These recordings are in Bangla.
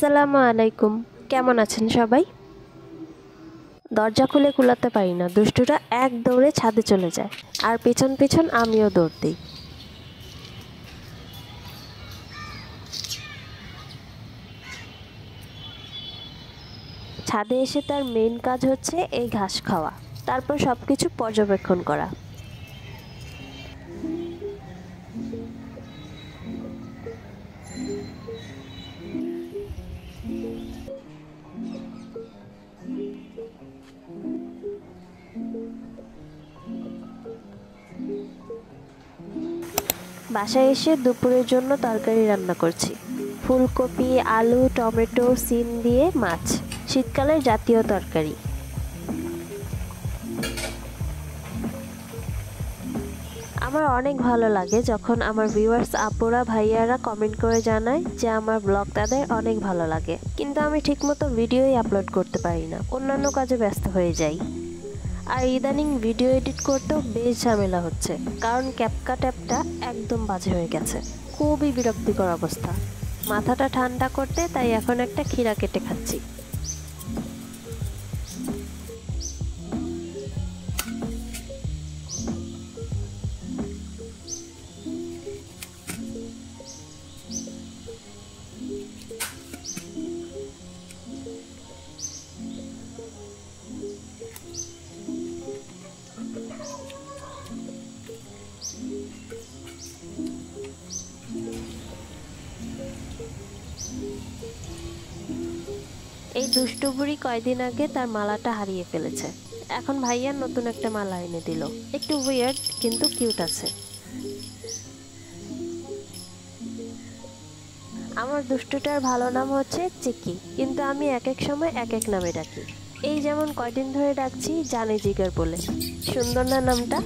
আসসালামু আলাইকুম। কেমন আছেন সবাই? দরজা খুলে কুলাতে পারি না, দুষ্টুটা এক দৌড়ে ছাদে চলে যায় আর পেছন পেছন আমিও দৌড় দিই। ছাদে এসে তার মেইন কাজ হচ্ছে এই ঘাস খাওয়া, তারপর সবকিছু পর্যবেক্ষণ করা। বাসায় এসে দুপুরের জন্য তরকারি রান্না করছি। ফুলকপি, আলু, টমেটো, সিম দিয়ে মাছ, শীতকালের জাতীয় তরকারি। আমার অনেক ভালো লাগে যখন আমার ভিউয়ার্স আপুরা ভাইয়ারা কমেন্ট করে জানায় যে আমার ব্লগ তাদের অনেক ভালো লাগে, কিন্তু আমি ঠিকমতো ভিডিওই আপলোড করতে পারি না, অন্যান্য কাজে ব্যস্ত হয়ে যাই। আর ইদানিং ভিডিও এডিট করতেও বেশ ঝামেলা হচ্ছে, কারণ ক্যাপকাট অ্যাপটা একদম বাজে হয়ে গেছে। খুবই বিরক্তিকর অবস্থা। মাথাটা ঠান্ডা করতে তাই এখন একটা ক্ষীরা কেটে খাচ্ছি। এই দুষ্টু বুড়ি কয়দিন আগে তার মালাটা হারিয়ে ফেলেছে। এখন ভাইয়া নতুন একটা মালা এনে দিল। একটু উইয়ার্ড কিন্তু কিউট আছে। আমার দুষ্টুটার ভালো নাম হচ্ছে চিকি, কিন্তু আমি এক এক সময় এক এক নামে ডাকি। এই যেমন কয়দিন ধরে ডাকছি জানে জিগার বলে। সুন্দর না নামটা?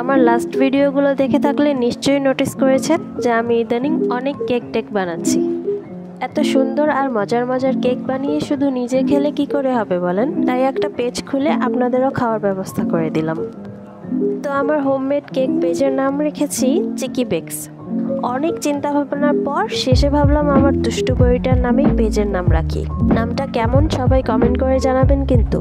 আমার লাস্ট ভিডিওগুলো দেখে থাকলে নিশ্চয়ই নোটিস করেছেন যে আমি ইদানিং অনেক কেক টেক বানাচ্ছি। এত সুন্দর আর মজার মজার কেক বানিয়ে শুধু নিজে খেলে কি করে হবে বলেন? তাই একটা পেজ খুলে আপনাদেরও খাওয়ার ব্যবস্থা করে দিলাম। তো আমার হোমমেড কেক পেজের নাম রেখেছি চিকি বেকস। অনেক চিন্তা ভাবনার পর শেষে ভাবলাম আমার দুষ্টু বইটার নামেই পেজের নাম রাখি। নামটা কেমন সবাই কমেন্ট করে জানাবেন কিন্তু।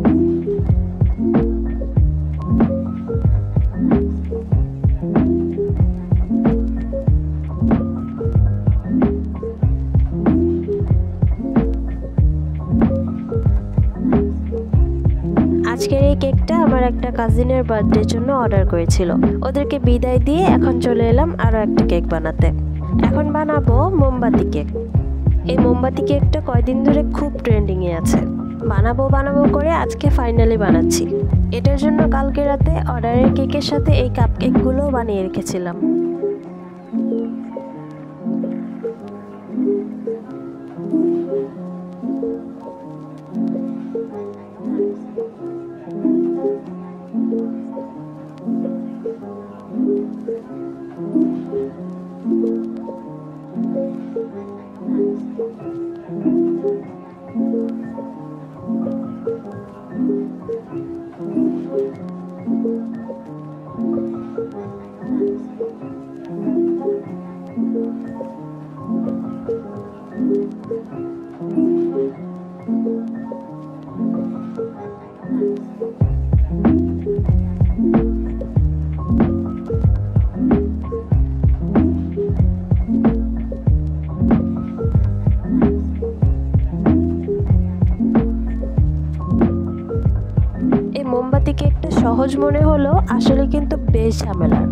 আজকের এই কেকটা আমার একটা কাজিনের বার্থডের জন্য অর্ডার করেছিল। ওদেরকে বিদায় দিয়ে এখন চলে এলাম আরও একটা কেক বানাতে। এখন বানাবো মোমবাতি কেক। এই মোমবাতি কেকটা কয়দিন ধরে খুব ট্রেন্ডিংয়ে আছে। বানাবো বানাবো করে আজকে ফাইনালি বানাচ্ছি। এটার জন্য কালকে রাতে অর্ডারের কেকের সাথে এই কাপ কেকগুলোও বানিয়ে রেখেছিলাম। মোমবাতি কেকটা সহজ মনে হলো, আসলে কিন্তু বেশ ঝামেলার।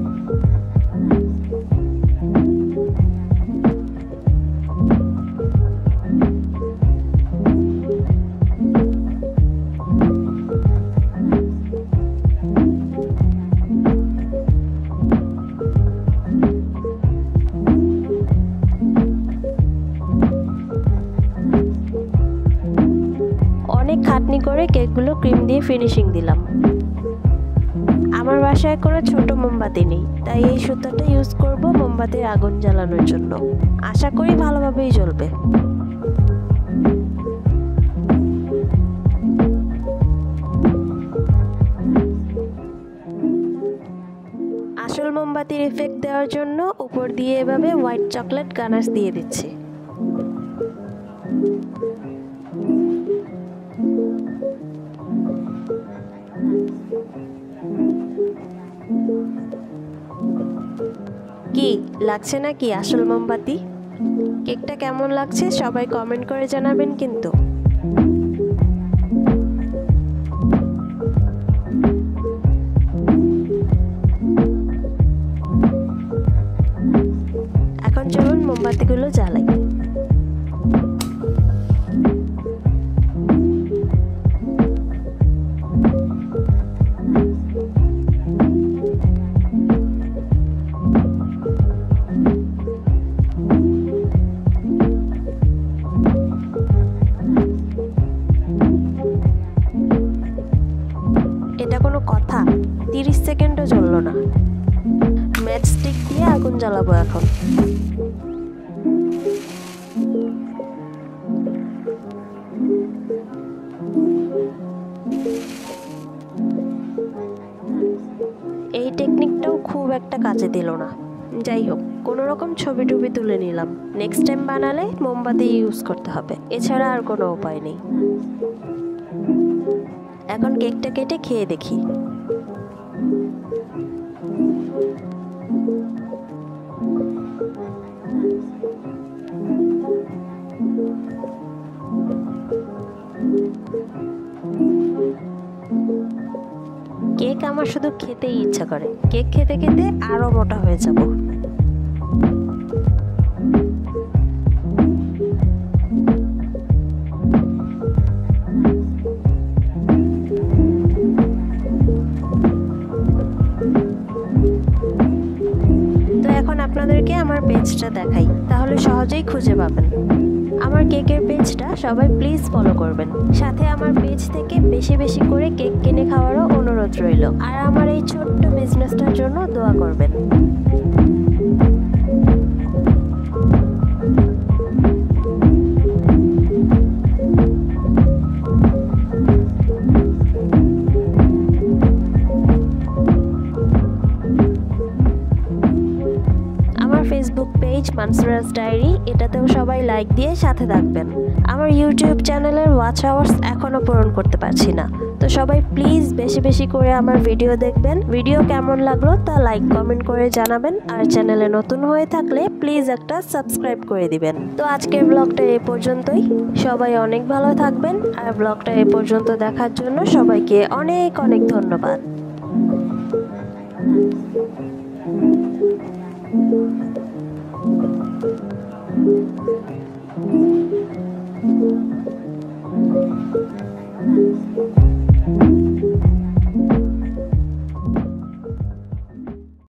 চিকনি করে কেকগুলো ক্রিম দিয়ে ফিনিশিং দিলাম। আমার বাসায় কোনো ছোট মোমবাতি নেই, তাই এই সুতাটা ইউজ করব মোমবাতির আগুন জ্বালানোর জন্য। আশা করি ভালোভাবেই জ্বলবে। আসল মোমবাতির ইফেক্ট দেওয়ার জন্য উপর দিয়ে এভাবে হোয়াইট চকলেট গানাশ দিয়ে দিচ্ছি। কি লাগছে নাকি আসল মোমবাতি? কেকটা কেমন লাগছে সবাই কমেন্ট করে জানাবেন কিন্তু। এখন চলুন মোমবাতিগুলো জ্বালাই। এটা কোনো কথা? 30 সেকেন্ডও জ্বললো না। ম্যাচস্টিক দিয়ে আগুন জ্বালাবো এখন। এই টেকনিকটাও খুব একটা কাজে দিল না। যাই হোক, কোনো রকম ছবি টবি তুলে নিলাম। নেক্সট টাইম বানালে মোমবাতি ইউজ করতে হবে, এছাড়া আর কোনো উপায় নেই। এখন কেকটা কেটে খেয়ে দেখি। কেক আমার শুধু খেতেই ইচ্ছা করে। কেক খেতে খেতে আরো মোটা হয়ে যাব। তো এখন আপনাদেরকে আমার পেজটা দেখাই, তাহলে সহজেই খুঁজে পাবেন। আমার কেকের পেজটা সবাই প্লিজ ফলো করবেন। সাথে আমার পেজ থেকে বেশি বেশি করে কেক কিনে খাওয়ারও অনুরোধ রইল। আর আমার এই ছোট্ট বিজনেসটার জন্য দোয়া করবেন। ফেসবুক পেজ মানসুরাস ডায়েরি, এটাতেও সবাই লাইক দিয়ে সাথে থাকবেন। আমার ইউটিউব চ্যানেলের ওয়াচ আওয়ার্স এখনও পূরণ করতে পারছি না, তো সবাই প্লিজ বেশি বেশি করে আমার ভিডিও দেখবেন। ভিডিও কেমন লাগলো তা লাইক কমেন্ট করে জানাবেন। আর চ্যানেলে নতুন হয়ে থাকলে প্লিজ একটা সাবস্ক্রাইব করে দিবেন। তো আজকের ব্লগটা এ পর্যন্তই। সবাই অনেক ভালো থাকবেন। আর ব্লগটা এ পর্যন্ত দেখার জন্য সবাইকে অনেক অনেক ধন্যবাদ।